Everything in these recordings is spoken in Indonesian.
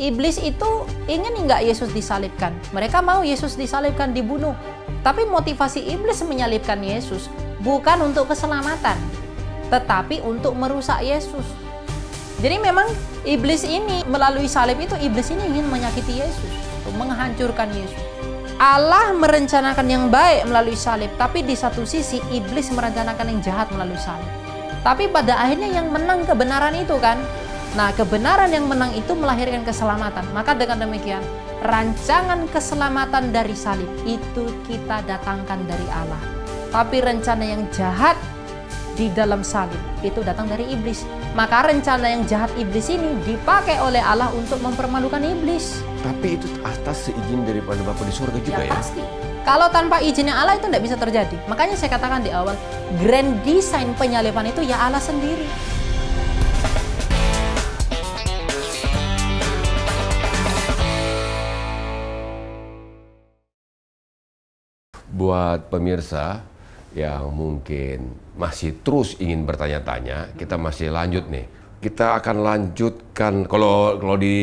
iblis itu ingin nggak Yesus disalibkan. Mereka mau Yesus disalibkan, dibunuh. Tapi motivasi iblis menyalibkan Yesus bukan untuk keselamatan, tetapi untuk merusak Yesus. Jadi memang iblis ini melalui salib itu, iblis ini ingin menyakiti Yesus, menghancurkan Yesus. Allah merencanakan yang baik melalui salib, tapi di satu sisi iblis merencanakan yang jahat melalui salib. Tapi pada akhirnya yang menang kebenaran itu kan. Nah, kebenaran yang menang itu melahirkan keselamatan. Maka dengan demikian, rancangan keselamatan dari salib itu kita datangkan dari Allah. Tapi rencana yang jahat di dalam salib itu datang dari iblis. Maka rencana yang jahat iblis ini dipakai oleh Allah untuk mempermalukan iblis. Tapi itu atas seizin daripada Bapa di surga juga ya? Pasti. Kalau tanpa izinnya Allah itu tidak bisa terjadi. Makanya saya katakan di awal, grand design penyaliban itu ya Allah sendiri. Buat pemirsa yang mungkin masih terus ingin bertanya-tanya, kita masih lanjut nih. Kita akan lanjutkan, kalau di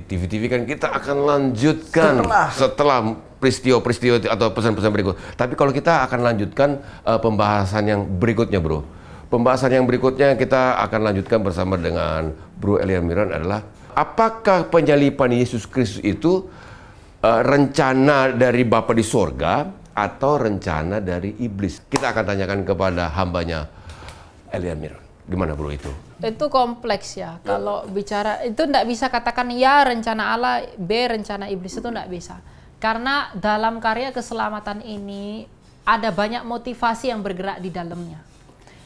TV-TV kan kita akan lanjutkan setelah peristiwa-peristiwa atau pesan-pesan berikut. Tapi kalau kita akan lanjutkan pembahasan yang berikutnya, bro. Pembahasan yang berikutnya kita akan lanjutkan bersama dengan Bro Elian Miran adalah apakah penyaliban Yesus Kristus itu rencana dari Bapa di sorga atau rencana dari iblis? Kita akan tanyakan kepada hambanya Elian Miran. Gimana bro itu? Itu kompleks ya. Kalau bicara itu tidak bisa katakan ya rencana Allah, B rencana iblis, itu tidak bisa. Karena dalam karya keselamatan ini ada banyak motivasi yang bergerak di dalamnya.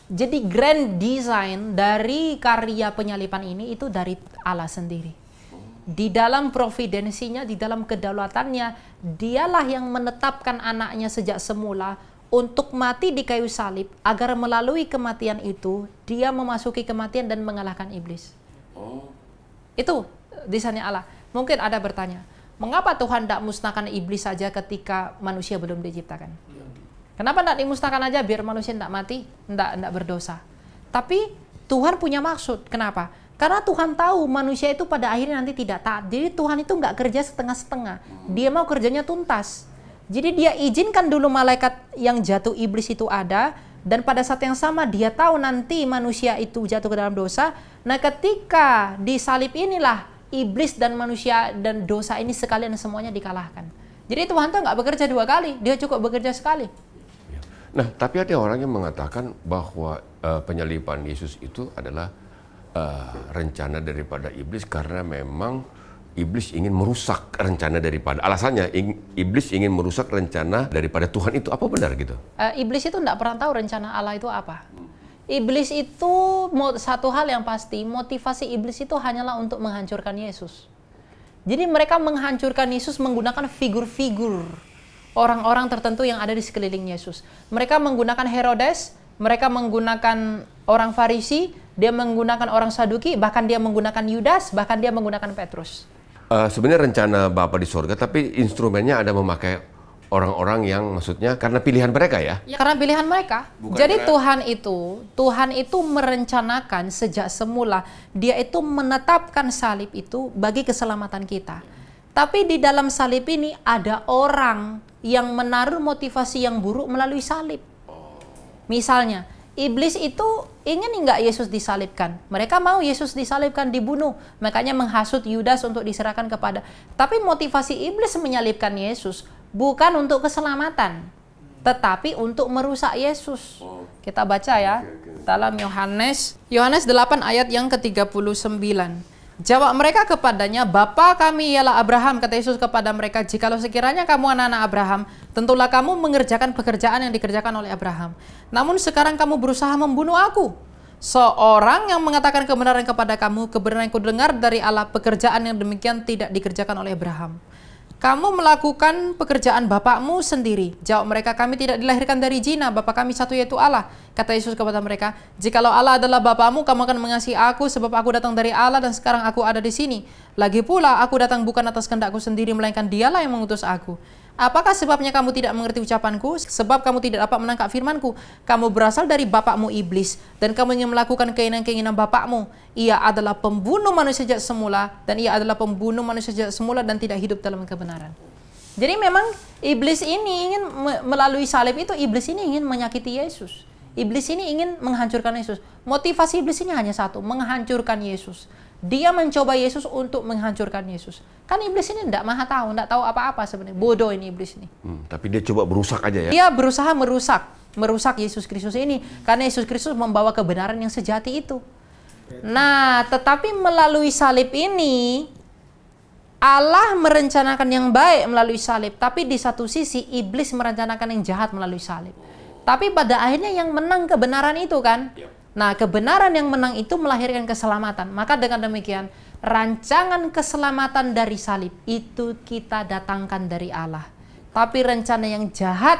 Jadi grand design dari karya penyaliban ini itu dari Allah sendiri. Di dalam providensinya, di dalam kedaulatannya, dialah yang menetapkan anaknya sejak semula untuk mati di kayu salib, agar melalui kematian itu, dia memasuki kematian dan mengalahkan iblis. Itu desainnya Allah. Mungkin ada bertanya, mengapa Tuhan tidak musnahkan iblis saja ketika manusia belum diciptakan? Kenapa tidak dimusnahkan aja biar manusia tidak mati, tidak berdosa? Tapi Tuhan punya maksud. Kenapa? Karena Tuhan tahu manusia itu pada akhirnya nanti tidak taat. Jadi Tuhan itu nggak kerja setengah-setengah. Dia mau kerjanya tuntas. Jadi dia izinkan dulu malaikat yang jatuh iblis itu ada. Dan pada saat yang sama dia tahu nanti manusia itu jatuh ke dalam dosa. Nah ketika disalib inilah iblis dan manusia dan dosa ini sekalian semuanya dikalahkan. Jadi Tuhan tuh nggak bekerja dua kali. Dia cukup bekerja sekali. Nah tapi ada orang yang mengatakan bahwa penyaliban Yesus itu adalah rencana daripada iblis karena memang iblis ingin merusak rencana daripada, alasannya iblis ingin merusak rencana daripada Tuhan itu. Apa benar gitu? Iblis itu tidak pernah tahu rencana Allah itu apa. Iblis itu satu hal yang pasti, motivasi iblis itu hanyalah untuk menghancurkan Yesus. Jadi mereka menghancurkan Yesus menggunakan figur-figur orang-orang tertentu yang ada di sekeliling Yesus. Mereka menggunakan Herodes, mereka menggunakan orang Farisi, dia menggunakan orang Saduki, bahkan dia menggunakan Yudas, bahkan dia menggunakan Petrus. Sebenarnya rencana Bapa di sorga, tapi instrumennya ada memakai orang-orang yang maksudnya karena pilihan mereka ya? Karena pilihan mereka. Bukan jadi karena... Tuhan itu merencanakan sejak semula, dia itu menetapkan salib itu bagi keselamatan kita. Tapi di dalam salib ini ada orang yang menaruh motivasi yang buruk melalui salib. Misalnya, iblis itu ingin nggak Yesus disalibkan. Mereka mau Yesus disalibkan, dibunuh. Makanya menghasut Yudas untuk diserahkan kepada. Tapi motivasi iblis menyalibkan Yesus bukan untuk keselamatan, tetapi untuk merusak Yesus. Kita baca ya, dalam Yohanes 8 ayat yang ke-39. Jawab mereka kepadanya, Bapa kami ialah Abraham, kata Yesus kepada mereka, jikalau sekiranya kamu anak-anak Abraham, tentulah kamu mengerjakan pekerjaan yang dikerjakan oleh Abraham. Namun sekarang kamu berusaha membunuh aku. Seorang yang mengatakan kebenaran kepada kamu, kebenaran yang kudengar dari Allah, pekerjaan yang demikian tidak dikerjakan oleh Abraham. Kamu melakukan pekerjaan bapakmu sendiri. Jawab mereka, kami tidak dilahirkan dari zina, bapa kami satu yaitu Allah. Kata Yesus kepada mereka, jikalau Allah adalah bapakmu, kamu akan mengasihi aku sebab aku datang dari Allah dan sekarang aku ada di sini. Lagi pula, aku datang bukan atas kehendakku sendiri, melainkan dialah yang mengutus aku. Apakah sebabnya kamu tidak mengerti ucapanku? Sebab kamu tidak dapat menangkap firmanku. Kamu berasal dari bapakmu iblis, dan kamu ingin melakukan keinginan-keinginan bapakmu. Ia adalah pembunuh manusia sejak semula, dan dan tidak hidup dalam kebenaran. Jadi memang iblis ini ingin melalui salib itu, iblis ini ingin menyakiti Yesus. Iblis ini ingin menghancurkan Yesus. Motivasi iblis ini hanya satu, menghancurkan Yesus. Dia mencoba Yesus untuk menghancurkan Yesus. Kan iblis ini tidak maha tahu, tidak tahu apa-apa sebenarnya. Bodoh ini iblis ini. Tapi dia coba berusak aja ya? Dia berusaha merusak Yesus Kristus ini. Karena Yesus Kristus membawa kebenaran yang sejati itu. Nah, tetapi melalui salib ini, Allah merencanakan yang baik melalui salib. Tapi di satu sisi, iblis merencanakan yang jahat melalui salib. Tapi pada akhirnya yang menang kebenaran itu kan? Nah, kebenaran yang menang itu melahirkan keselamatan. Maka dengan demikian, rancangan keselamatan dari salib itu kita datangkan dari Allah. Tapi rencana yang jahat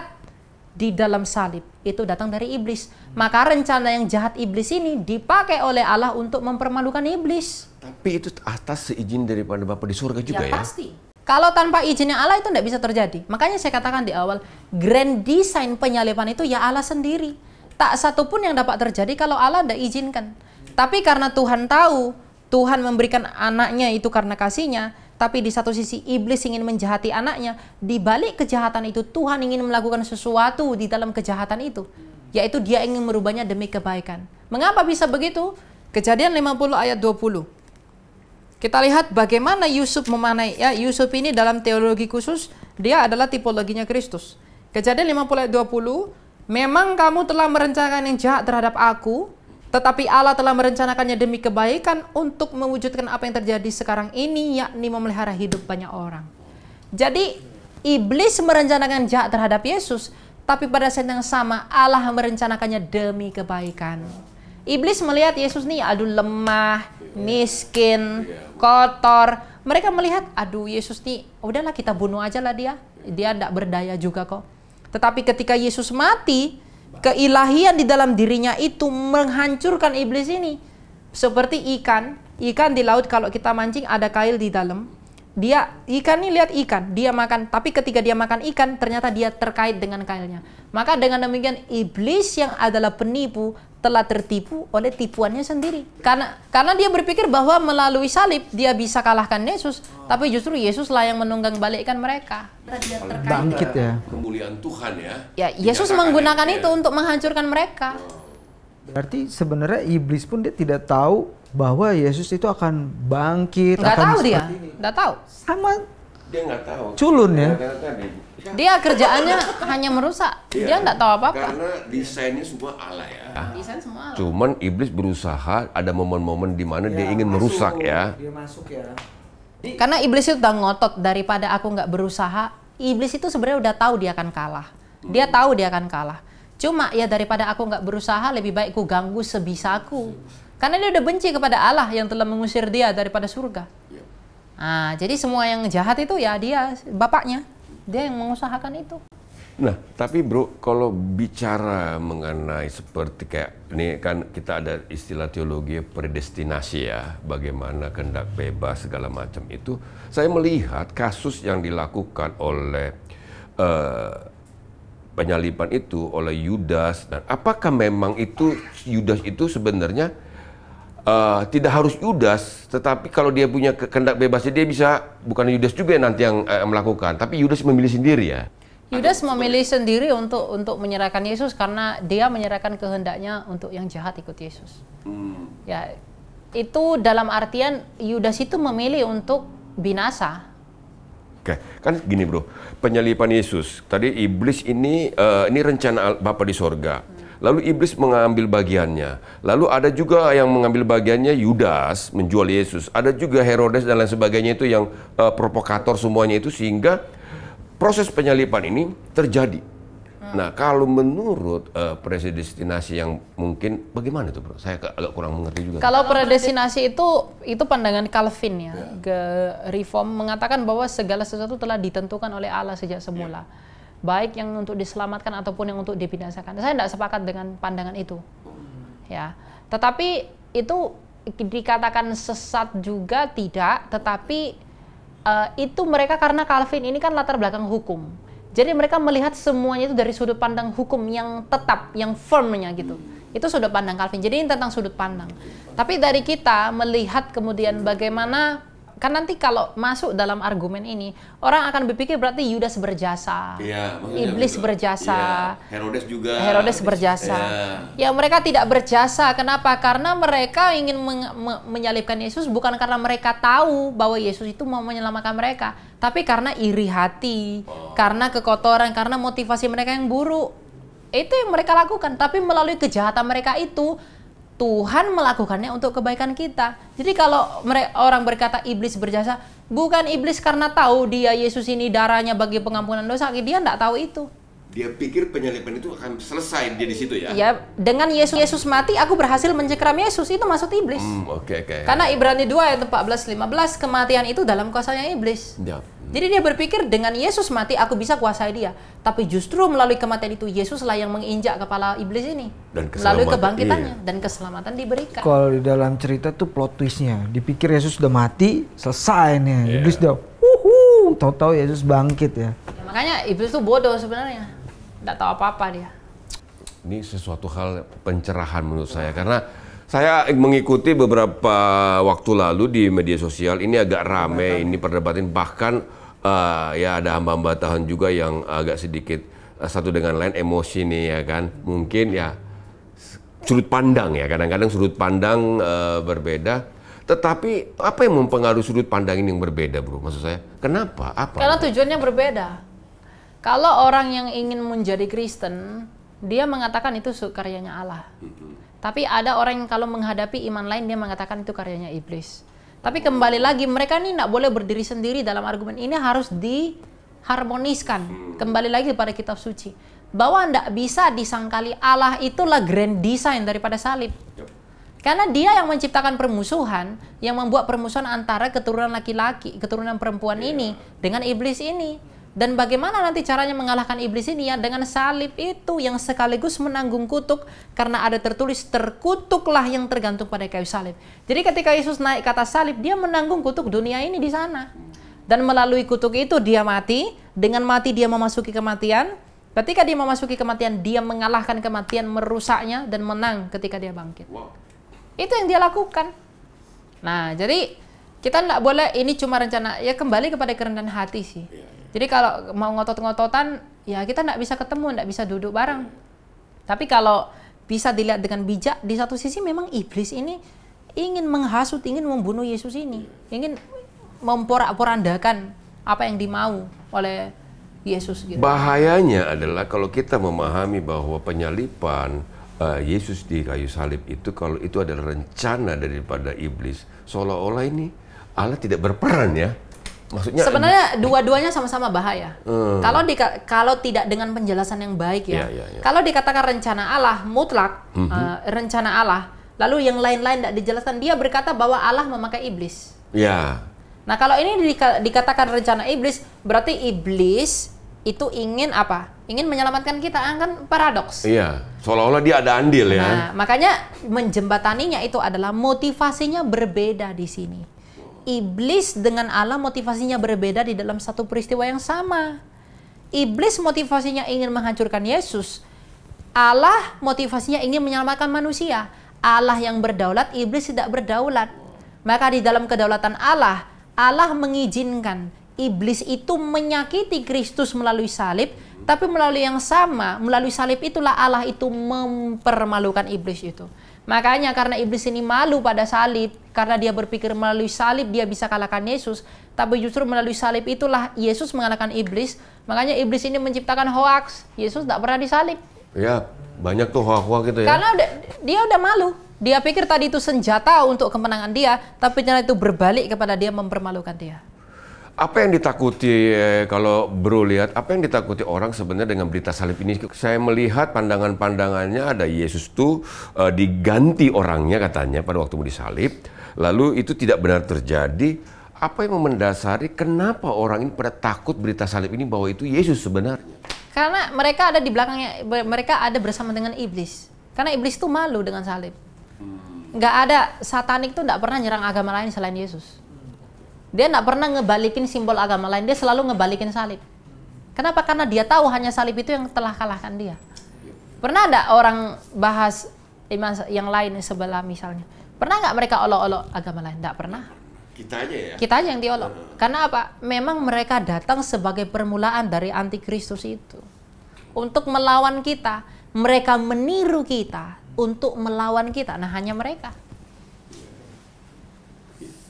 di dalam salib itu datang dari iblis. Maka rencana yang jahat iblis ini dipakai oleh Allah untuk mempermalukan iblis. Tapi itu atas seizin daripada Bapa di surga juga ya? Pasti. Kalau tanpa izinnya Allah itu tidak bisa terjadi. Makanya saya katakan di awal, grand design penyaliban itu ya Allah sendiri. Tak satu pun yang dapat terjadi kalau Allah tidak izinkan. Tapi karena Tuhan tahu, Tuhan memberikan anaknya itu karena kasihnya, tapi di satu sisi iblis ingin menjahati anaknya, di balik kejahatan itu Tuhan ingin melakukan sesuatu di dalam kejahatan itu, yaitu dia ingin merubahnya demi kebaikan. Mengapa bisa begitu? Kejadian 50 ayat 20. Kita lihat bagaimana Yusuf memanai, ya, Yusuf ini dalam teologi khusus, dia adalah tipologinya Kristus. Kejadian 50 ayat 20, memang kamu telah merencanakan yang jahat terhadap aku, tetapi Allah telah merencanakannya demi kebaikan untuk mewujudkan apa yang terjadi sekarang ini, yakni memelihara hidup banyak orang. Jadi, iblis merencanakan jahat terhadap Yesus, tapi pada saat yang sama Allah merencanakannya demi kebaikan. Iblis melihat Yesus nih, aduh lemah, miskin, kotor. Mereka melihat, aduh Yesus nih, udahlah kita bunuh aja lah dia. Dia tidak berdaya juga kok. Tetapi ketika Yesus mati, keilahian di dalam dirinya itu menghancurkan iblis ini. Seperti ikan di laut kalau kita mancing ada kail di dalam. Ikan ini lihat ikan, dia makan. Tapi ketika dia makan ikan, ternyata dia terkait dengan kailnya. Maka dengan demikian iblis yang adalah penipu telah tertipu oleh tipuannya sendiri. Karena dia berpikir bahwa melalui salib dia bisa kalahkan Yesus, tapi justru Yesuslah yang menunggang balikkan mereka. Dia bangkit ya. Kemuliaan Tuhan ya. Ya, Yesus menggunakan itu untuk menghancurkan mereka. Berarti sebenarnya iblis pun dia tidak tahu bahwa Yesus itu akan bangkit. Nggak tahu dia, nggak tahu. Sama Dia nggak tahu. culun ya. Dia kerjaannya hanya merusak. Dia nggak tahu apa-apa. Karena desainnya semua Allah ya. Desain semua Allah. Cuman iblis berusaha, ada momen-momen di mana dia ingin merusak ya. Dia masuk ya. Karena iblis itu udah ngotot, daripada aku nggak berusaha. Iblis itu sebenarnya udah tahu dia akan kalah. Dia tahu dia akan kalah. Cuma ya daripada aku nggak berusaha, lebih baik ku ganggu sebisaku. Karena dia udah benci kepada Allah yang telah mengusir dia daripada surga. Nah, jadi semua yang jahat itu ya dia, bapaknya. Dia yang mengusahakan itu. Nah, tapi bro, kalau bicara mengenai seperti kayak ini kan kita ada istilah teologi predestinasi ya, bagaimana kehendak bebas segala macam itu. Saya melihat kasus yang dilakukan oleh penyaliban itu oleh Yudas, dan apakah memang itu Yudas itu sebenarnya tidak harus Yudas, tetapi kalau dia punya kehendak bebasnya dia bisa, bukan Yudas juga nanti yang melakukan, tapi Yudas memilih sendiri ya. Yudas memilih sendiri untuk menyerahkan Yesus karena dia menyerahkan kehendaknya untuk yang jahat ikut Yesus. Ya, itu dalam artian Yudas itu memilih untuk binasa. Oke, kan gini bro, penyaliban Yesus tadi iblis ini rencana Bapa di sorga. Lalu iblis mengambil bagiannya. Lalu ada juga yang mengambil bagiannya Yudas menjual Yesus. Ada juga Herodes dan lain sebagainya itu yang provokator semuanya itu, sehingga proses penyaliban ini terjadi. Nah, kalau menurut predestinasi yang mungkin bagaimana itu bro? Saya agak kurang mengerti juga. Kalau predestinasi itu pandangan Calvin ya. Reform mengatakan bahwa segala sesuatu telah ditentukan oleh Allah sejak semula. Baik yang untuk diselamatkan ataupun yang untuk dibinasakan. Saya tidak sepakat dengan pandangan itu. Ya. Tetapi itu dikatakan sesat juga tidak, tetapi itu mereka karena Calvin ini kan latar belakang hukum. Jadi mereka melihat semuanya itu dari sudut pandang hukum yang tetap, yang firmnya gitu. Itu sudut pandang Calvin. Jadi ini tentang sudut pandang. Tapi dari kita melihat kemudian bagaimana, kan nanti kalau masuk dalam argumen ini, orang akan berpikir berarti Yudas berjasa, iblis berjasa, Herodes berjasa. Ya mereka tidak berjasa. Kenapa? Karena mereka ingin menyalibkan Yesus bukan karena mereka tahu bahwa Yesus itu mau menyelamatkan mereka, tapi karena iri hati, karena kekotoran, karena motivasi mereka yang buruk. Itu yang mereka lakukan. Tapi melalui kejahatan mereka itu, Tuhan melakukannya untuk kebaikan kita. Jadi kalau orang berkata iblis berjasa, bukan iblis karena tahu dia Yesus ini darahnya bagi pengampunan dosa, dia tidak tahu itu. Dia pikir penyaliban itu akan selesai dia di situ ya. Ya, dengan Yesus mati aku berhasil mencengkeram Yesus, itu maksud iblis. Karena Ibrani 2 ayat 14-15, kematian itu dalam kuasanya iblis. Jadi dia berpikir dengan Yesus mati aku bisa kuasai dia. Tapi justru melalui kematian itu Yesuslah yang menginjak kepala iblis ini. Dan melalui kebangkitannya dan keselamatan diberikan. Kalau di dalam cerita tuh plot twistnya, dipikir Yesus udah mati, selesai nih. Iblis udah tahu-tahu Yesus bangkit ya. Makanya iblis tuh bodoh sebenarnya. Nggak tahu apa-apa dia. Ini sesuatu hal pencerahan menurut saya, karena saya mengikuti beberapa waktu lalu di media sosial, ini agak rame, ini perdebatan, bahkan ya ada hamba-hamba Tuhan juga yang agak sedikit satu dengan lain emosi nih ya kan, mungkin ya sudut pandang ya, kadang-kadang sudut pandang berbeda, tetapi apa yang mempengaruhi sudut pandang ini yang berbeda bro, maksud saya, kenapa? Apa? Karena tujuannya berbeda. Kalau orang yang ingin menjadi Kristen, dia mengatakan itu karyanya Allah. Tapi ada orang yang kalau menghadapi iman lain, dia mengatakan itu karyanya iblis. Tapi kembali lagi, mereka ini tidak boleh berdiri sendiri dalam argumen ini, harus diharmoniskan. Kembali lagi pada kitab suci. Bahwa tidak bisa disangkali Allah itulah grand design daripada salib. Karena dia yang menciptakan permusuhan, yang membuat permusuhan antara keturunan laki-laki, keturunan perempuan ini dengan iblis ini. Dan bagaimana nanti caranya mengalahkan iblis ini ya? Dengan salib itu yang sekaligus menanggung kutuk, karena ada tertulis terkutuklah yang tergantung pada kayu salib. Jadi ketika Yesus naik ke atas salib, dia menanggung kutuk dunia ini di sana. Dan melalui kutuk itu dia mati, dengan mati dia memasuki kematian. Ketika dia memasuki kematian, dia mengalahkan kematian, merusaknya, dan menang ketika dia bangkit. Itu yang dia lakukan. Nah, jadi kita tidak boleh, ini cuma rencana, ya kembali kepada kerendahan hati sih. Jadi kalau mau ngotot-ngototan, ya kita tidak bisa ketemu, tidak bisa duduk bareng. Tapi kalau bisa dilihat dengan bijak, di satu sisi memang iblis ini ingin menghasut, ingin membunuh Yesus ini. Ingin memporak-porandakan apa yang dimau oleh Yesus. Gitu. Bahayanya adalah kalau kita memahami bahwa penyaliban Yesus di kayu salib itu, kalau itu adalah rencana daripada iblis, seolah-olah ini Allah tidak berperan ya. Maksudnya sebenarnya dua-duanya sama-sama bahaya. Kalau tidak dengan penjelasan yang baik ya. Kalau dikatakan rencana Allah mutlak, rencana Allah, lalu yang lain-lain tidak dijelaskan, dia berkata bahwa Allah memakai iblis. Ya. Nah kalau ini dikatakan rencana iblis, berarti iblis itu ingin apa? Ingin menyelamatkan kita, kan paradoks. Iya, seolah-olah dia ada andil ya. Nah, makanya menjembataninya itu adalah motivasinya berbeda di sini. Iblis dengan Allah motivasinya berbeda di dalam satu peristiwa yang sama. Iblis motivasinya ingin menghancurkan Yesus. Allah motivasinya ingin menyelamatkan manusia. Allah yang berdaulat, iblis tidak berdaulat. Maka di dalam kedaulatan Allah, Allah mengizinkan iblis itu menyakiti Kristus melalui salib, tapi melalui yang sama, melalui salib itulah Allah itu mempermalukan iblis itu. Makanya karena iblis ini malu pada salib, karena dia berpikir melalui salib dia bisa kalahkan Yesus, tapi justru melalui salib itulah Yesus mengalahkan iblis. Makanya iblis ini menciptakan hoaks, Yesus tidak pernah disalib. Ya, banyak tuh hoaks gitu ya. Karena dia udah malu. Dia pikir tadi itu senjata untuk kemenangan dia, tapi ternyata itu berbalik kepada dia, mempermalukan dia. Apa yang ditakuti, kalau bro lihat, apa yang ditakuti orang sebenarnya dengan berita salib ini? Saya melihat pandangan-pandangannya ada Yesus tuh diganti orangnya katanya pada waktu mau disalib. Lalu itu tidak benar terjadi. Apa yang mendasari kenapa orang ini pada takut berita salib ini bahwa itu Yesus sebenarnya? Karena mereka ada di belakangnya, mereka ada bersama dengan iblis. Karena iblis itu malu dengan salib. Nggak ada, satanik tuh nggak pernah nyerang agama lain selain Yesus. Dia nggak pernah ngebalikin simbol agama lain, dia selalu ngebalikin salib. Kenapa? Karena dia tahu hanya salib itu yang telah kalahkan dia. Pernah ada orang bahas iman yang lain sebelah misalnya? Pernah nggak mereka olok-olok agama lain? Nggak pernah. Kita aja ya. Kita aja yang diolok. Karena apa? Memang mereka datang sebagai permulaan dari antikristus itu. Untuk melawan kita. Mereka meniru kita untuk melawan kita. Nah, hanya mereka.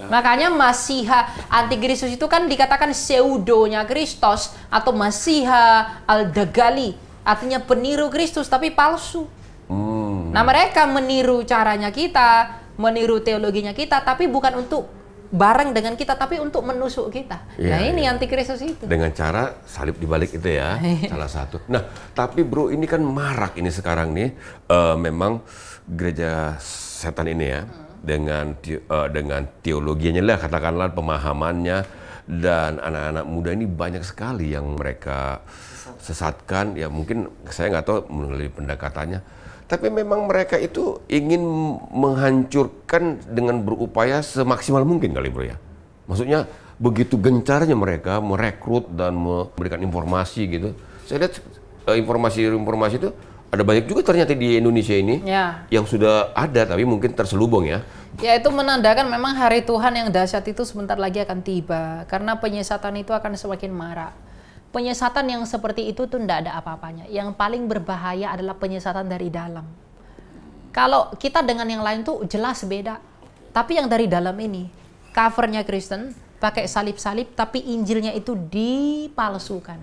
Makanya Masiha antikristus itu kan dikatakan pseudonya Kristus atau Masiha al-Dagali, artinya peniru Kristus tapi palsu. Nah, mereka meniru caranya kita, meniru teologinya kita, tapi bukan untuk bareng dengan kita, tapi untuk menusuk kita. Nah, ini antikristus itu. Dengan cara salib dibalik itu ya, salah satu. Nah, tapi bro, ini kan marak ini sekarang nih, memang gereja setan ini ya. Dengan teologinya lah, katakanlah pemahamannya, dan anak-anak muda ini banyak sekali yang mereka sesatkan. Ya mungkin saya nggak tahu melalui pendekatannya, tapi memang mereka itu ingin menghancurkan dengan berupaya semaksimal mungkin kali bro ya. Maksudnya begitu gencarnya mereka merekrut dan memberikan informasi gitu. Saya lihat informasi itu ada banyak juga ternyata di Indonesia ini yang sudah ada tapi mungkin terselubung ya. Ya, itu menandakan memang hari Tuhan yang dahsyat itu sebentar lagi akan tiba, karena penyesatan itu akan semakin marak. Penyesatan yang seperti itu tuh tidak ada apa-apanya. Yang paling berbahaya adalah penyesatan dari dalam. Kalau kita dengan yang lain tuh jelas beda, tapi yang dari dalam ini covernya Kristen, pakai salib-salib, tapi Injilnya itu dipalsukan.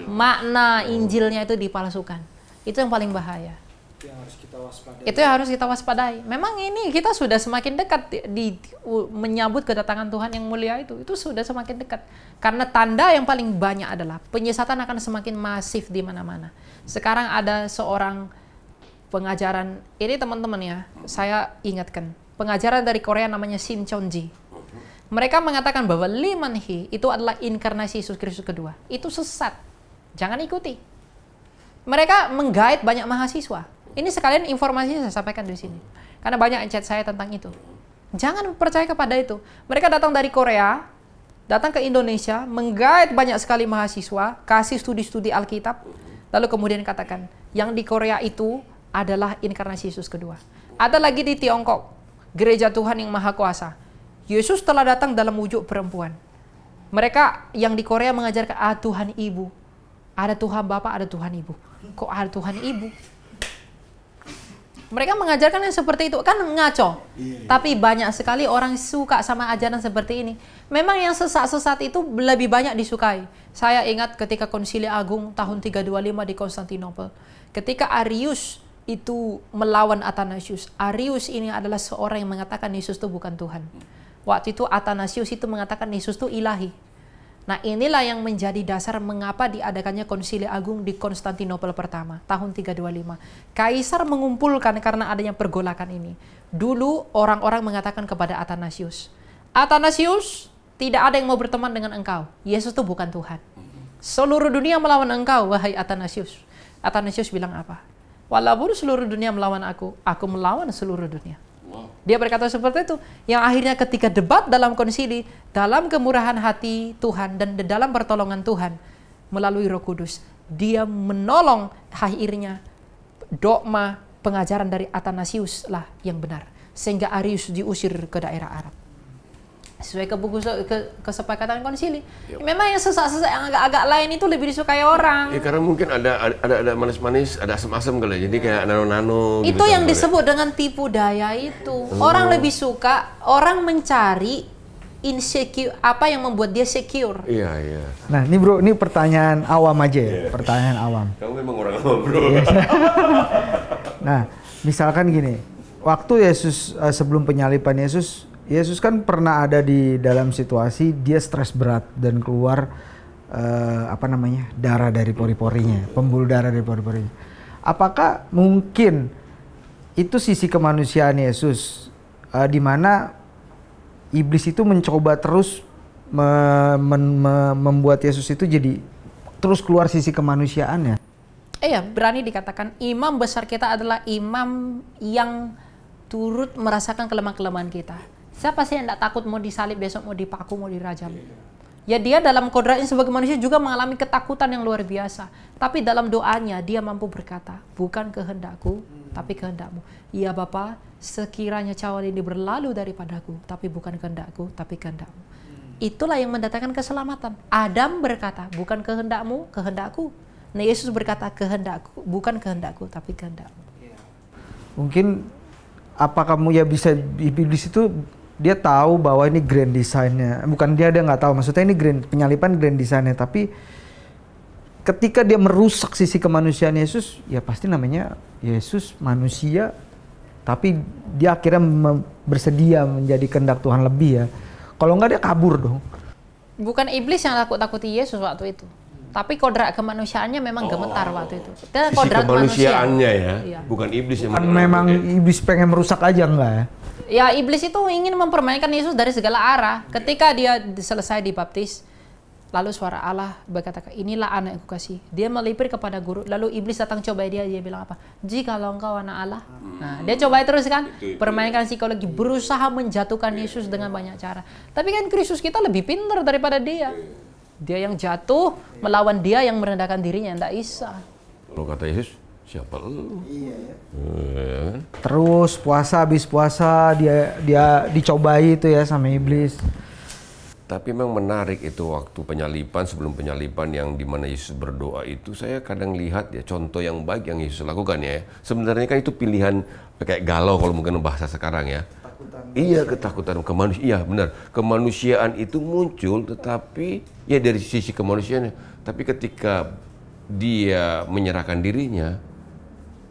Makna Injilnya itu dipalsukan. Itu yang paling bahaya. Itu yang harus kita waspadai. Memang ini kita sudah semakin dekat menyambut kedatangan Tuhan yang mulia itu. Itu sudah semakin dekat. Karena tanda yang paling banyak adalah penyesatan akan semakin masif di mana-mana. Sekarang ada seorang pengajaran, ini teman-teman ya, saya ingatkan. Pengajaran dari Korea namanya Shin Cheon-ji. Mereka mengatakan bahwa Lee Man-hee itu adalah inkarnasi Yesus Kristus kedua. Itu sesat. Jangan ikuti. Mereka menggait banyak mahasiswa. Ini sekalian informasinya saya sampaikan di sini. Karena banyak yang chat saya tentang itu. Jangan percaya kepada itu. Mereka datang dari Korea, datang ke Indonesia, menggait banyak sekali mahasiswa, kasih studi-studi Alkitab, lalu kemudian katakan, yang di Korea itu adalah inkarnasi Yesus kedua. Ada lagi di Tiongkok, gereja Tuhan yang Maha Kuasa. Yesus telah datang dalam wujud perempuan. Mereka yang di Korea mengajarkan, Tuhan Ibu. Ada Tuhan Bapa, ada Tuhan Ibu. Kok ada Tuhan Ibu? Mereka mengajarkan yang seperti itu, kan ngaco. Tapi banyak sekali orang suka sama ajaran seperti ini. Memang yang sesat-sesat itu lebih banyak disukai. Saya ingat ketika Konsili Agung tahun 325 di Konstantinopel. Ketika Arius itu melawan Athanasius. Arius ini adalah seorang yang mengatakan Yesus itu bukan Tuhan. Waktu itu Athanasius itu mengatakan Yesus itu ilahi. Nah, inilah yang menjadi dasar mengapa diadakannya Konsili Agung di Konstantinopel pertama, tahun 325. Kaisar mengumpulkan karena adanya pergolakan ini. Dulu orang-orang mengatakan kepada Athanasius, Athanasius, tidak ada yang mau berteman dengan engkau. Yesus itu bukan Tuhan. Seluruh dunia melawan engkau, wahai Athanasius. Athanasius bilang apa? Walaupun seluruh dunia melawan aku melawan seluruh dunia. Dia berkata seperti itu, yang akhirnya ketika debat dalam konsili, dalam kemurahan hati Tuhan dan dalam pertolongan Tuhan melalui Roh Kudus, dia menolong akhirnya dogma pengajaran dari Athanasius lah yang benar, sehingga Arius diusir ke daerah Arab. Sesuai kesepakatan konsili. Memang yang sesat-sesat yang agak-agak lain itu lebih disukai orang. Ya, karena mungkin ada manis-manis, ada asam-asam kali. Jadi kayak nano-nano. Itu gitu yang disebut dengan tipu daya itu. Orang lebih suka, orang mencari insecure, apa yang membuat dia secure. Iya, iya. Nah, ini bro, ini pertanyaan awam aja ya, pertanyaan awam. Kamu memang orang awam, bro. Nah, misalkan gini, waktu Yesus sebelum penyaliban Yesus kan pernah ada di dalam situasi dia stres berat dan keluar darah dari pori-porinya, pembuluh darah dari pori-porinya. Apakah mungkin itu sisi kemanusiaan Yesus di mana iblis itu mencoba terus membuat Yesus itu jadi terus keluar sisi kemanusiaannya? Iya, berani dikatakan imam besar kita adalah imam yang turut merasakan kelemahan-kelemahan kita. Siapa sih yang tidak takut mau disalib besok, mau dipaku, mau dirajam? Ya dia dalam kodratnya sebagai manusia juga mengalami ketakutan yang luar biasa. Tapi dalam doanya dia mampu berkata, bukan kehendakku, tapi kehendakmu. Ya Bapa, sekiranya cawan ini berlalu daripadaku, tapi bukan kehendakku, tapi kehendakmu. Itulah yang mendatangkan keselamatan. Adam berkata, bukan kehendakmu, kehendakku. Nah Yesus berkata, kehendakku, bukan kehendakku, tapi kehendakmu. Mungkin apa kamu ya bisa, iblis itu dia tahu bahwa ini grand design-nya, bukan dia nggak tahu, maksudnya ini penyalipan grand design-nya, tapi ketika dia merusak sisi kemanusiaan Yesus, ya pasti namanya Yesus manusia, tapi dia akhirnya bersedia menjadi kehendak Tuhan lebih ya. Kalau nggak dia kabur dong. Bukan iblis yang takut-takuti Yesus waktu itu, tapi kodrat kemanusiaannya memang gemetar waktu itu. Sisi kemanusiaannya ya, iya. Bukan iblis yang memang iblis pengen merusak aja enggak ya? Ya iblis itu ingin mempermainkan Yesus dari segala arah. Ketika dia selesai dibaptis, lalu suara Allah berkata, inilah anak yang kukasihi. Dia melipir kepada guru, lalu iblis datang cobai dia bilang apa? Jikalau engkau anak Allah. Nah, dia cobai terus kan, permainkan psikologi, berusaha menjatuhkan Yesus dengan banyak cara. Tapi kan Kristus kita lebih pintar daripada dia. Dia yang jatuh melawan dia yang merendahkan dirinya, tidak bisa. Kalau kata Yesus, siapa lu? Iya ya. Terus puasa, habis puasa dia dicobai itu ya sama iblis. Tapi memang menarik itu waktu penyalipan, sebelum penyalipan yang dimana Yesus berdoa itu, saya kadang lihat ya contoh yang baik yang Yesus lakukan ya. Sebenarnya kan itu pilihan kayak galau kalau mungkin bahasa sekarang ya. Iya, ketakutan kemanusiaan. Iya benar, kemanusiaan itu muncul, tetapi ya dari sisi kemanusiaannya. Tapi ketika dia menyerahkan dirinya,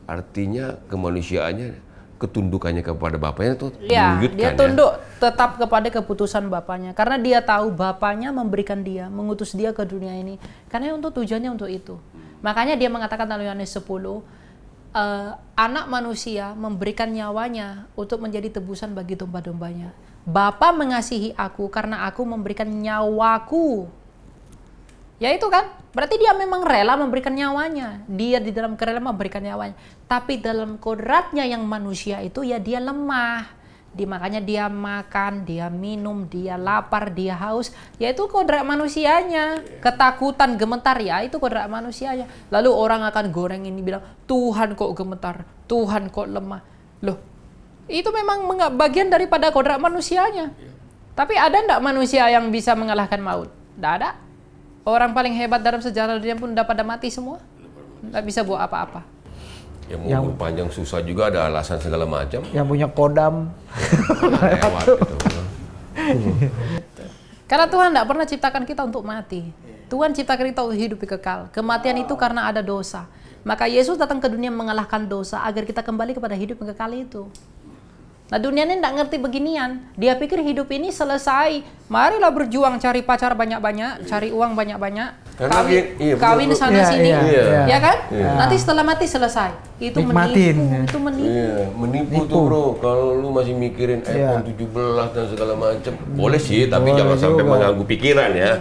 artinya kemanusiaannya, ketundukannya kepada Bapaknya itu ya, dia tunduk tetap kepada keputusan Bapaknya, karena dia tahu Bapaknya memberikan dia, mengutus dia ke dunia ini karena untuk tujuannya untuk itu. Makanya dia mengatakan dalam Yohanes 10, anak manusia memberikan nyawanya untuk menjadi tebusan bagi domba-dombanya. Bapa mengasihi aku karena aku memberikan nyawaku. Ya itu kan, berarti dia memang rela memberikan nyawanya. Dia di dalam kerelaan memberikan nyawanya. Tapi dalam kodratnya yang manusia itu ya dia lemah. Makanya dia makan, dia minum, dia lapar, dia haus. Ya itu kodrat manusianya. Ketakutan, gemetar, ya itu kodrat manusianya. Lalu orang akan goreng ini bilang, Tuhan kok gemetar, Tuhan kok lemah. Loh, itu memang bagian daripada kodrat manusianya. Tapi ada enggak manusia yang bisa mengalahkan maut? Tidak ada. Orang paling hebat dalam sejarah dunia pun dapat mati semua. Nggak bisa buat apa-apa. Yang panjang susah juga ada alasan segala macam. Yang punya kodam. Lewat gitu. Karena Tuhan nggak pernah ciptakan kita untuk mati. Tuhan ciptakan kita untuk hidup kekal. Kematian itu karena ada dosa. Maka Yesus datang ke dunia mengalahkan dosa agar kita kembali kepada hidup yang kekal itu. Nah dunia ini tidak ngerti beginian. Dia pikir hidup ini selesai. Marilah berjuang cari pacar banyak-banyak, cari uang banyak-banyak, kawin sana sini, ya kan? Iya. Nanti setelah mati selesai. Itu nikmatin, menipu, itu menipu. Iya, menipu tuh bro. Kalau lu masih mikirin iPhone 17 dan segala macam, boleh sih, tapi jangan sampai mengganggu pikiran ya.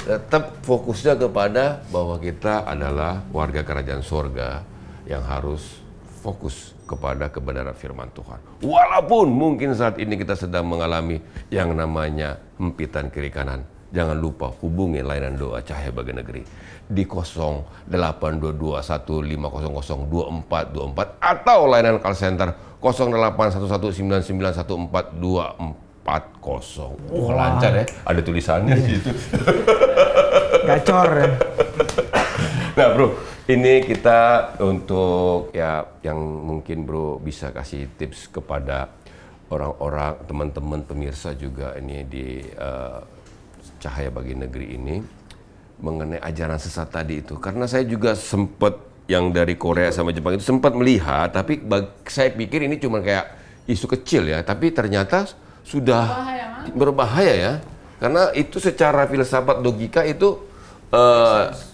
Tetap fokusnya kepada bahwa kita adalah warga kerajaan surga yang harus fokus kepada kebenaran firman Tuhan. Walaupun mungkin saat ini kita sedang mengalami yang namanya hempitan kiri kanan. Jangan lupa hubungi layanan doa Cahaya Bagi Negeri di 082215002424 atau layanan call center 0811991424. Oh, lancar ya. Ada tulisannya di situ. Gacor ya. Nah bro, ini kita untuk ya yang mungkin bro bisa kasih tips kepada orang-orang, teman-teman pemirsa juga ini di Cahaya Bagi Negeri ini mengenai ajaran sesat tadi itu. Karena saya juga sempat yang dari Korea sama Jepang itu sempat melihat, tapi saya pikir ini cuma kayak isu kecil ya, tapi ternyata sudah berbahaya ya. Karena itu secara filsafat logika itu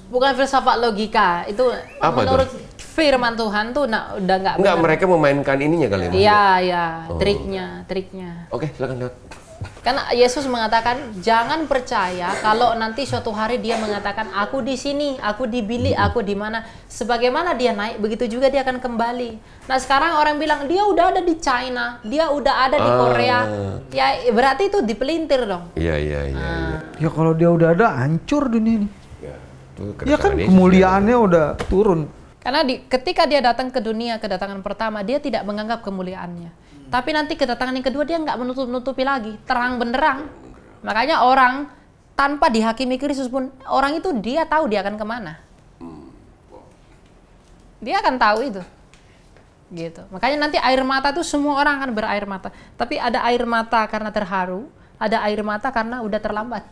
bukan filsafat logika, itu apa menurut itu? firman Tuhan tuh udah nggak benar. Enggak, mereka memainkan ininya kali ya? Iya, iya, triknya. Oke, silakan lihat. Karena Yesus mengatakan jangan percaya kalau nanti suatu hari dia mengatakan aku di sini, aku di bilik, aku di mana. Sebagaimana dia naik, begitu juga dia akan kembali. Nah sekarang orang bilang dia udah ada di China, dia udah ada di Korea. Ya berarti itu dipelintir dong. Iya. Ya kalau dia udah ada, hancur dunia ini. Ya kan kedatangan Yesus kemuliaannya udah turun. Karena ketika dia datang ke dunia, kedatangan pertama, dia tidak menganggap kemuliaannya. Tapi nanti kedatangan yang kedua dia nggak menutup-nutupi lagi, terang benderang. Makanya orang tanpa dihakimi Kristus pun, orang itu dia tahu dia akan kemana. Dia akan tahu itu. Gitu. Makanya nanti air mata tuh semua orang akan berair mata. Tapi ada air mata karena terharu, ada air mata karena udah terlambat.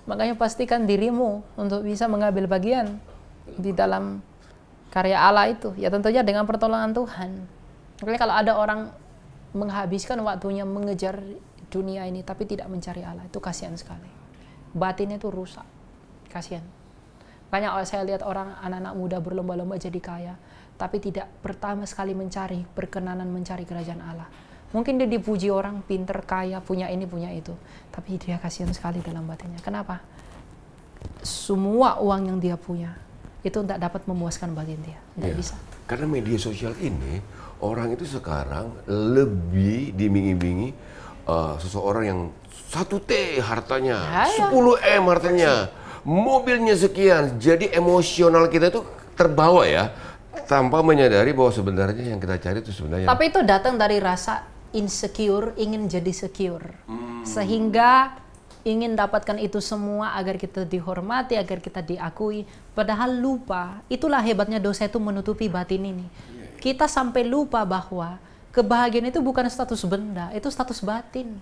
Makanya pastikan dirimu untuk bisa mengambil bagian di dalam karya Allah itu. Ya tentunya dengan pertolongan Tuhan. Makanya kalau ada orang menghabiskan waktunya mengejar dunia ini tapi tidak mencari Allah, itu kasihan sekali. Batinnya itu rusak, kasihan. Makanya saya lihat orang, anak-anak muda berlomba-lomba jadi kaya, tapi tidak pertama sekali mencari perkenanan, mencari kerajaan Allah. Mungkin dia dipuji orang, pinter, kaya, punya ini, punya itu, tapi dia kasihan sekali dalam batinnya. Kenapa? Semua uang yang dia punya itu tidak dapat memuaskan batin dia, tidak bisa. Karena media sosial ini, orang itu sekarang lebih diiming-imingi seseorang yang 1T hartanya, 10M hartanya, mobilnya sekian. Jadi emosional kita itu terbawa ya, tanpa menyadari bahwa sebenarnya yang kita cari itu sebenarnya. Tapi itu datang dari rasa insecure, ingin jadi secure. Sehingga ingin dapatkan itu semua agar kita dihormati, agar kita diakui. Padahal lupa, itulah hebatnya dosa itu menutupi batin ini. Kita sampai lupa bahwa kebahagiaan itu bukan status benda, itu status batin.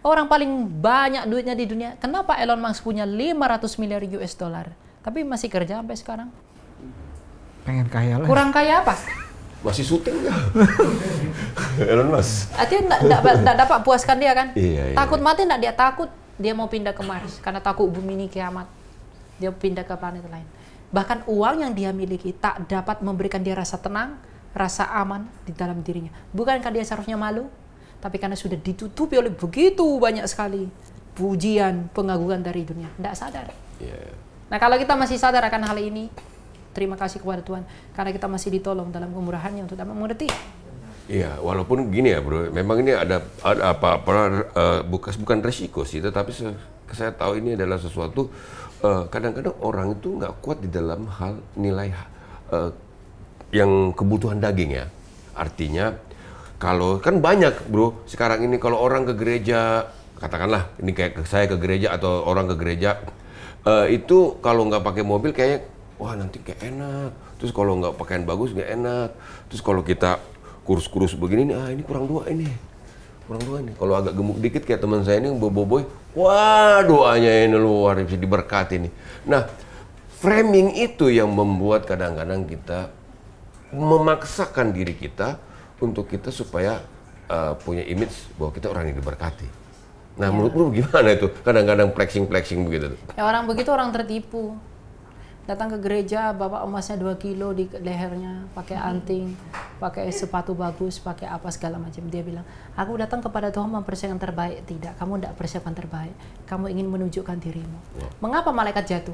Orang paling banyak duitnya di dunia, kenapa Elon Musk punya 500 miliar US dollar, tapi masih kerja sampai sekarang? Pengen kaya lah. Kurang kaya apa? Masih syuting nggak? Elon Musk. Artinya enggak dapat puaskan dia kan? Iya. Takut mati enggak dia? Takut dia mau pindah ke Mars karena takut bumi ini kiamat. Dia pindah ke planet lain. Bahkan uang yang dia miliki tak dapat memberikan dia rasa tenang, rasa aman di dalam dirinya. Bukankah dia seharusnya malu? Tapi karena sudah ditutupi oleh begitu banyak sekali pujian, pengagungan dari dunia, tidak sadar. Nah kalau kita masih sadar akan hal ini, terima kasih kepada Tuhan karena kita masih ditolong dalam kemurahannya untuk dapat mengerti. Iya, walaupun gini ya bro, memang ini ada bukan resiko sih, tetapi saya tahu ini adalah sesuatu kadang-kadang orang itu nggak kuat di dalam hal nilai yang kebutuhan daging ya. Artinya kalau kan banyak bro sekarang ini kalau orang ke gereja, katakanlah ini kayak saya ke gereja atau orang ke gereja itu kalau nggak pakai mobil kayaknya wah nanti kayak enak. Terus kalau nggak pakaian bagus nggak enak. Terus kalau kita kurus-kurus begini nih, ini kurang dua ini. Kalau agak gemuk dikit kayak teman saya ini boboiboy, wah doanya ini luar biasa diberkati nih. Nah, framing itu yang membuat kadang-kadang kita memaksakan diri kita untuk kita supaya punya image bahwa kita orang yang diberkati. Nah, menurutmu gimana itu? Kadang-kadang flexing begitu. Ya orang begitu orang tertipu. Datang ke gereja, bawa emasnya 2 kilo di lehernya, pakai anting, pakai sepatu bagus, pakai apa segala macam. Dia bilang, aku datang kepada Tuhan mempersiapkan terbaik. Tidak, kamu tidak persiapkan terbaik. Kamu ingin menunjukkan dirimu. Mengapa malaikat jatuh?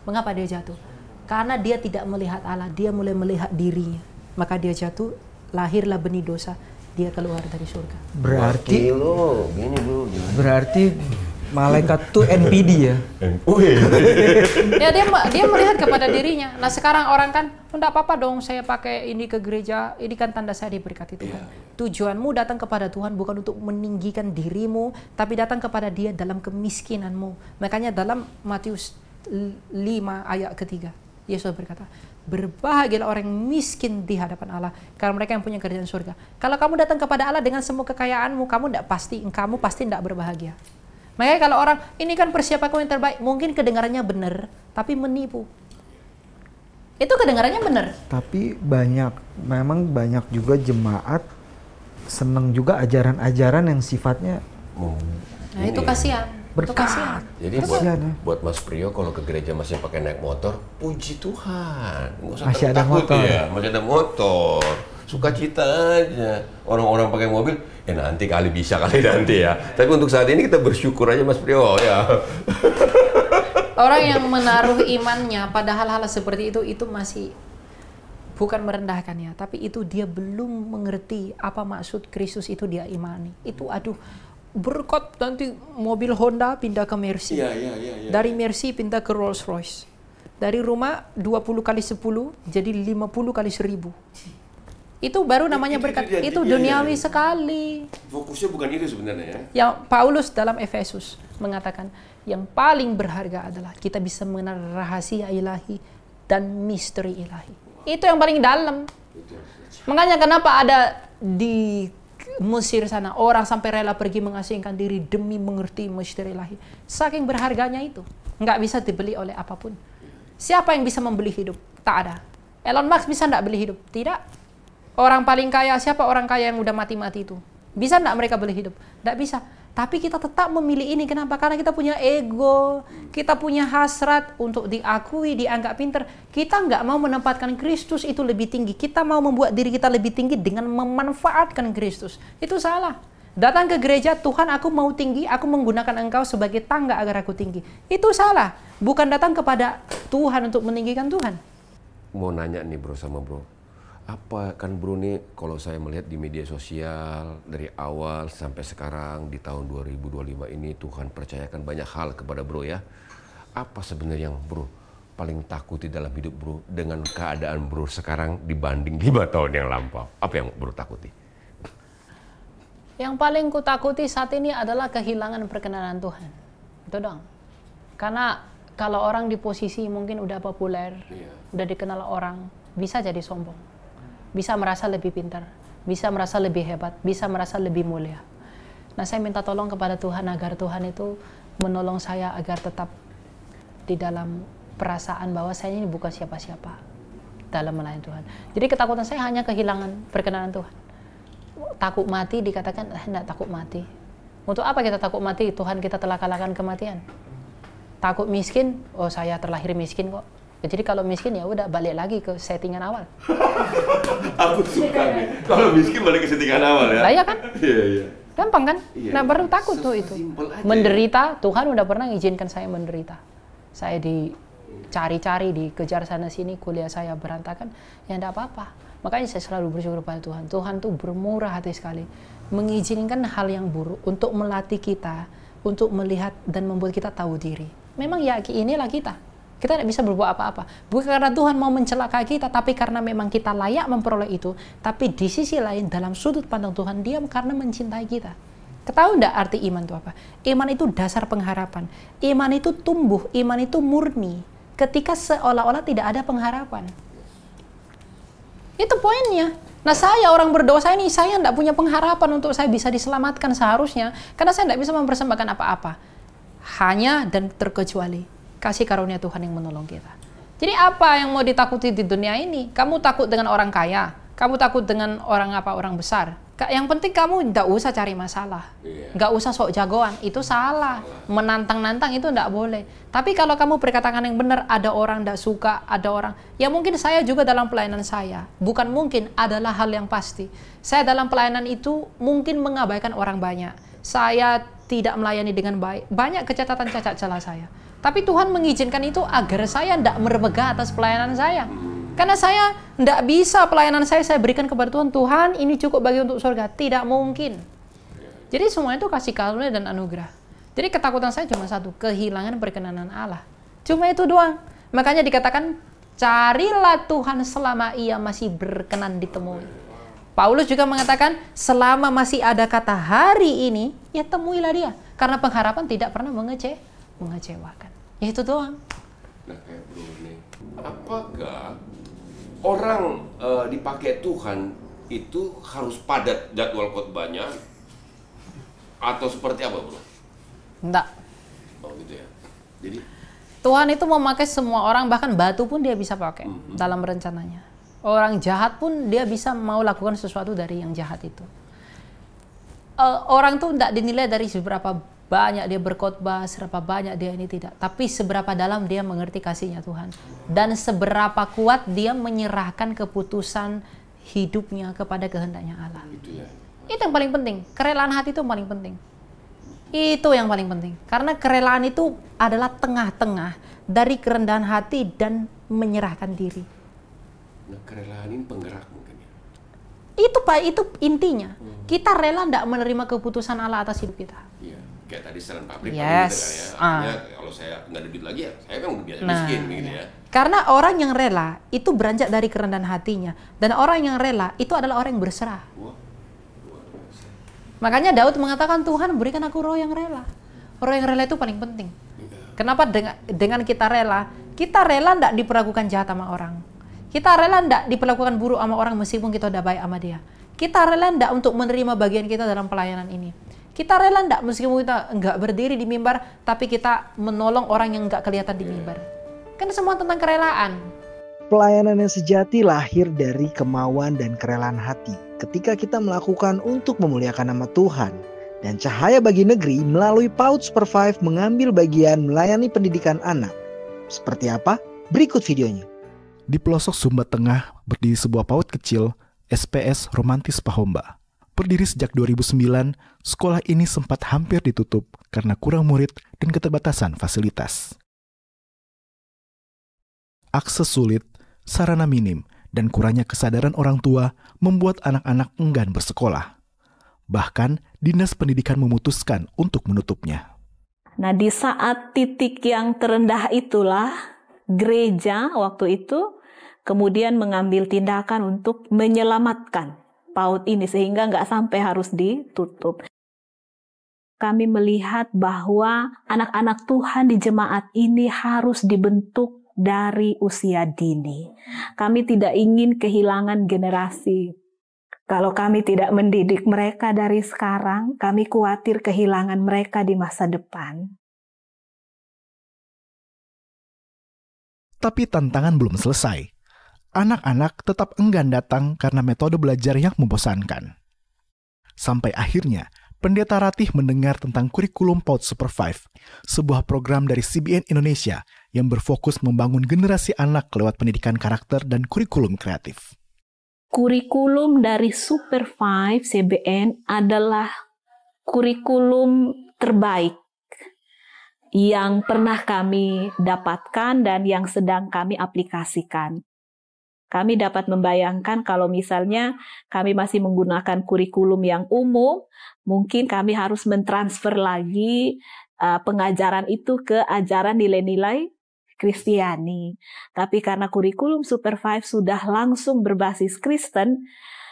Mengapa dia jatuh? Karena dia tidak melihat Allah, dia mulai melihat dirinya. Maka dia jatuh, lahirlah benih dosa, dia keluar dari surga. Berarti, gini bro. berarti malaikat tuh NPD ya? Ya dia melihat kepada dirinya. Nah sekarang orang kan, enggak apa-apa dong saya pakai ini ke gereja, ini kan tanda saya diberkati Tuhan. Tujuanmu datang kepada Tuhan bukan untuk meninggikan dirimu, tapi datang kepada Dia dalam kemiskinanmu. Makanya dalam Matius 5 ayat ketiga, Yesus berkata, berbahagialah orang yang miskin di hadapan Allah, karena mereka yang punya kerajaan surga. Kalau kamu datang kepada Allah dengan semua kekayaanmu, kamu pasti tidak berbahagia. Makanya kalau orang, ini kan persiapanku yang terbaik, mungkin kedengarannya benar, tapi menipu. Itu kedengarannya benar. Tapi memang banyak juga jemaat seneng juga ajaran-ajaran yang sifatnya Nah itu kasihan. berkat. Jadi buat Mas Priyo kalau ke gereja masih pakai naik motor, puji Tuhan. Nggak usah Masih ada takut motor. ya, masih ada motor. sukacita aja. Orang-orang pakai mobil, nanti kali bisa kali nanti ya. Tapi untuk saat ini kita bersyukur aja Mas Priyo ya. Orang yang menaruh imannya pada hal-hal seperti itu masih bukan merendahkan ya, tapi itu dia belum mengerti apa maksud Kristus itu dia imani. Itu berkat nanti mobil Honda pindah ke Mercy. Dari Mercy pindah ke Rolls Royce. Dari rumah 20 kali 10 jadi 50 kali 1000. Itu baru namanya berkat. Itu duniawi sekali. Fokusnya bukan itu sebenarnya ya. Yang Paulus dalam Efesus mengatakan yang paling berharga adalah kita bisa mengenal rahasia ilahi dan misteri ilahi. Itu yang paling dalam. Makanya kenapa ada di Mesir sana orang sampai rela pergi mengasingkan diri demi mengerti misteri ilahi. Saking berharganya itu. Nggak bisa dibeli oleh apapun. Siapa yang bisa membeli hidup? Tak ada. Elon Musk bisa nggak beli hidup? Tidak. Orang paling kaya, siapa orang kaya yang udah mati-mati itu? Bisa nggak mereka beli hidup? Nggak bisa. Tapi kita tetap memilih ini. Kenapa? Karena kita punya ego. Kita punya hasrat untuk diakui, dianggap pinter. Kita nggak mau menempatkan Kristus itu lebih tinggi. Kita mau membuat diri kita lebih tinggi dengan memanfaatkan Kristus. Itu salah. Datang ke gereja, Tuhan aku mau tinggi, aku menggunakan engkau sebagai tangga agar aku tinggi. Itu salah. Bukan datang kepada Tuhan untuk meninggikan Tuhan. Mau nanya nih bro sama bro. Apa kan bro nih kalau saya melihat di media sosial dari awal sampai sekarang di tahun 2025 ini Tuhan percayakan banyak hal kepada bro ya. Apa sebenarnya yang bro paling takuti dalam hidup bro dengan keadaan bro sekarang dibanding 5 tahun yang lampau? Apa yang bro takuti? Yang paling ku takuti saat ini adalah kehilangan perkenanan Tuhan. Itu dong. Karena kalau orang di posisi mungkin udah populer, udah dikenal orang, bisa jadi sombong. Bisa merasa lebih pintar, bisa merasa lebih hebat, bisa merasa lebih mulia. Nah, saya minta tolong kepada Tuhan agar Tuhan itu menolong saya agar tetap di dalam perasaan bahwa saya ini bukan siapa-siapa dalam melayani Tuhan. Jadi ketakutan saya hanya kehilangan perkenanan Tuhan. Takut mati dikatakan, enggak takut mati. Untuk apa kita takut mati? Tuhan kita telah kalahkan kematian. Takut miskin, oh saya terlahir miskin kok. Jadi kalau miskin ya udah balik lagi ke settingan awal. Aku suka nih. Kalau miskin balik ke settingan awal ya. Lah ya kan? Iya. Gampang kan? Iya. Nah baru takut tuh itu. Menderita, Tuhan udah pernah izinkan saya menderita. Saya dicari-cari, dikejar sana sini, kuliah saya berantakan, ya enggak apa-apa. Makanya saya selalu bersyukur pada Tuhan. Tuhan tuh bermurah hati sekali. Mengizinkan hal yang buruk untuk melatih kita, untuk melihat dan membuat kita tahu diri. Memang ya inilah kita. Kita tidak bisa berbuat apa-apa. Bukan karena Tuhan mau mencelakai kita, tapi karena memang kita layak memperoleh itu. Tapi di sisi lain, dalam sudut pandang Tuhan, Dia karena mencintai kita. Ketahui enggak arti iman itu apa? Iman itu dasar pengharapan. Iman itu tumbuh, iman itu murni. Ketika seolah-olah tidak ada pengharapan. Itu poinnya. Nah saya orang berdosa ini, saya tidak punya pengharapan untuk saya bisa diselamatkan seharusnya. Karena saya tidak bisa mempersembahkan apa-apa. Hanya dan terkecuali kasih karunia Tuhan yang menolong kita. Jadi apa yang mau ditakuti di dunia ini? Kamu takut dengan orang kaya? Kamu takut dengan orang besar? Yang penting kamu tidak usah cari masalah. Nggak usah sok jagoan. Itu salah. Menantang-nantang itu tidak boleh. Tapi kalau kamu berkatakan yang benar, ada orang tidak suka, ada orang. Ya mungkin saya juga dalam pelayanan saya. Bukan mungkin, adalah hal yang pasti. Saya dalam pelayanan itu mungkin mengabaikan orang banyak. Saya tidak melayani dengan baik. Banyak kecacatan cacat celah saya. Tapi Tuhan mengizinkan itu agar saya tidak merbegah atas pelayanan saya. Karena saya tidak bisa pelayanan saya berikan kepada Tuhan. Tuhan ini cukup bagi untuk surga. Tidak mungkin. Jadi semuanya itu kasih karunia dan anugerah. Jadi ketakutan saya cuma satu. Kehilangan perkenanan Allah. Cuma itu doang. Makanya dikatakan, carilah Tuhan selama ia masih berkenan ditemui. Paulus juga mengatakan, selama masih ada kata hari ini, ya temuilah dia. Karena pengharapan tidak pernah mengecewakan. Ya itu doang. Nah kayak bro nih, apakah orang dipakai Tuhan itu harus padat jadwal khotbahnya atau seperti apa bro? Enggak. Oh gitu ya. Jadi Tuhan itu memakai semua orang, bahkan batu pun dia bisa pakai dalam rencananya. Orang jahat pun dia bisa mau lakukan sesuatu dari yang jahat itu. Orang tuh tidak dinilai dari seberapa banyak dia berkhotbah, seberapa banyak dia ini tidak. Tapi seberapa dalam dia mengerti kasihnya Tuhan. Dan seberapa kuat dia menyerahkan keputusan hidupnya kepada kehendaknya Allah. Itu ya. Itu yang paling penting. Kerelaan hati itu yang paling penting. Itu yang paling penting. Karena kerelaan itu adalah tengah-tengah dari kerendahan hati dan menyerahkan diri. Nah, kerelaan ini penggerak mungkin ya. Itu Pak, itu intinya. Kita rela tidak menerima keputusan Allah atas hidup kita. Iya. Kayak tadi saran pabrik Yes. gitu kan ya. Artinya kalau saya nggak ada duit lagi ya, saya memang biasa miskin gitu ya. Karena orang yang rela itu beranjak dari kerendahan hatinya. Dan orang yang rela itu adalah orang yang berserah. Wah, luar biasa. Makanya Daud mengatakan, Tuhan berikan aku roh yang rela. Roh yang rela itu paling penting. Kenapa dengan kita rela tidak diperlakukan jahat sama orang. Kita rela tidak diperlakukan buruk sama orang meskipun kita udah baik sama dia. Kita rela tidak untuk menerima bagian kita dalam pelayanan ini. Kita rela tidak meskipun kita enggak berdiri di mimbar, tapi kita menolong orang yang enggak kelihatan di mimbar. Kan semua tentang kerelaan. Pelayanan yang sejati lahir dari kemauan dan kerelaan hati ketika kita melakukan untuk memuliakan nama Tuhan. Dan Cahaya Bagi Negeri melalui PAUD Super 5 mengambil bagian melayani pendidikan anak. Seperti apa? Berikut videonya. Di pelosok Sumba Tengah berdiri sebuah PAUD kecil, SPS Romantis Pahomba. Berdiri sejak 2009, sekolah ini sempat hampir ditutup karena kurang murid dan keterbatasan fasilitas. Akses sulit, sarana minim, dan kurangnya kesadaran orang tua membuat anak-anak enggan bersekolah. Bahkan, Dinas Pendidikan memutuskan untuk menutupnya. Nah, di saat titik yang terendah itulah, gereja waktu itu kemudian mengambil tindakan untuk menyelamatkan PAUD ini sehingga nggak sampai harus ditutup. Kami melihat bahwa anak-anak Tuhan di jemaat ini harus dibentuk dari usia dini. Kami tidak ingin kehilangan generasi. Kalau kami tidak mendidik mereka dari sekarang, kami khawatir kehilangan mereka di masa depan. Tapi tantangan belum selesai. Anak-anak tetap enggan datang karena metode belajar yang membosankan. Sampai akhirnya, Pendeta Ratih mendengar tentang kurikulum PAUD Super 5, sebuah program dari CBN Indonesia yang berfokus membangun generasi anak lewat pendidikan karakter dan kurikulum kreatif. Kurikulum dari Super 5 CBN adalah kurikulum terbaik yang pernah kami dapatkan dan yang sedang kami aplikasikan. Kami dapat membayangkan kalau misalnya kami masih menggunakan kurikulum yang umum, mungkin kami harus mentransfer lagi pengajaran itu ke ajaran nilai-nilai Kristiani. Tapi karena kurikulum Super 5 sudah langsung berbasis Kristen,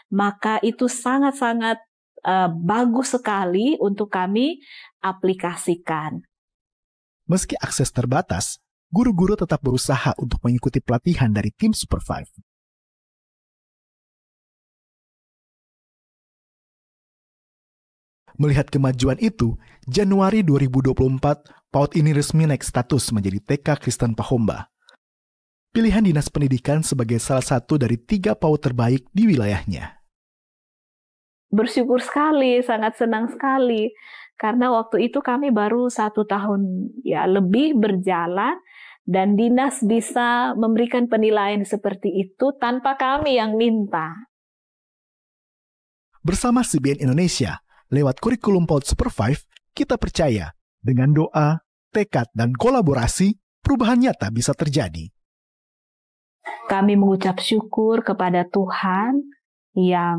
maka itu sangat-sangat bagus sekali untuk kami aplikasikan. Meski akses terbatas, guru-guru tetap berusaha untuk mengikuti pelatihan dari tim Super 5. Melihat kemajuan itu, Januari 2024, PAUD ini resmi naik status menjadi TK Kristen Pahomba. Pilihan Dinas Pendidikan sebagai salah satu dari 3 PAUD terbaik di wilayahnya. Bersyukur sekali, sangat senang sekali. Karena waktu itu kami baru 1 tahun lebih berjalan, dan dinas bisa memberikan penilaian seperti itu tanpa kami yang minta. Bersama CBN Indonesia, lewat kurikulum PAUD Super 5, kita percaya dengan doa, tekad, dan kolaborasi, perubahan nyata bisa terjadi. Kami mengucap syukur kepada Tuhan yang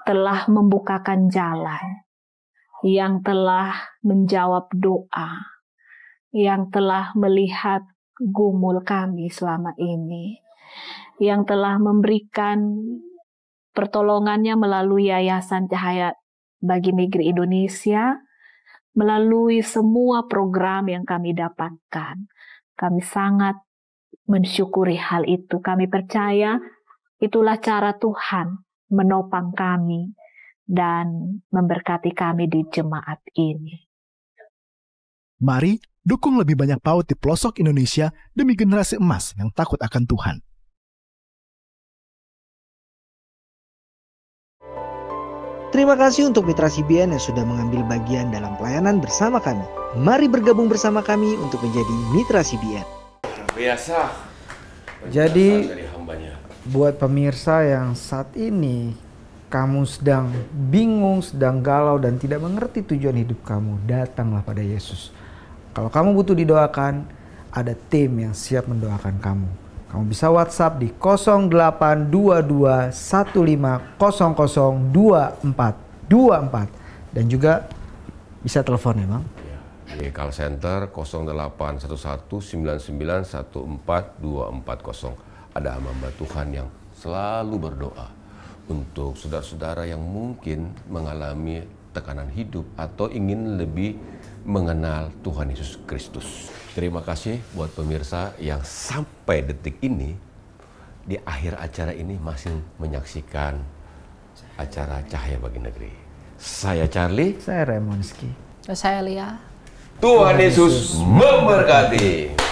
telah membukakan jalan, yang telah menjawab doa, yang telah melihat gumul kami selama ini, yang telah memberikan pertolongannya melalui Yayasan Cahaya Bagi Negeri Indonesia, melalui semua program yang kami dapatkan. Kami sangat mensyukuri hal itu. Kami percaya itulah cara Tuhan menopang kami dan memberkati kami di jemaat ini. Mari dukung lebih banyak PAUD di pelosok Indonesia demi generasi emas yang takut akan Tuhan. Terima kasih untuk mitra CBN yang sudah mengambil bagian dalam pelayanan bersama kami. Mari bergabung bersama kami untuk menjadi mitra CBN. Biasa. Jadi dari hambanya. buat pemirsa yang saat ini kamu sedang bingung, sedang galau dan tidak mengerti tujuan hidup kamu, datanglah pada Yesus. Kalau kamu butuh didoakan, ada tim yang siap mendoakan kamu. Kamu bisa WhatsApp di 082215002424 dan juga bisa telepon ya Bang. Di call center 081199142440. Ada hamba Tuhan yang selalu berdoa untuk saudara-saudara yang mungkin mengalami tekanan hidup atau ingin lebih mengenal Tuhan Yesus Kristus. Terima kasih buat pemirsa yang sampai detik ini di akhir acara ini masih menyaksikan acara Cahaya Bagi Negeri. Saya Charlie. Saya Remonski. Saya Lia. Tuhan Yesus memberkati.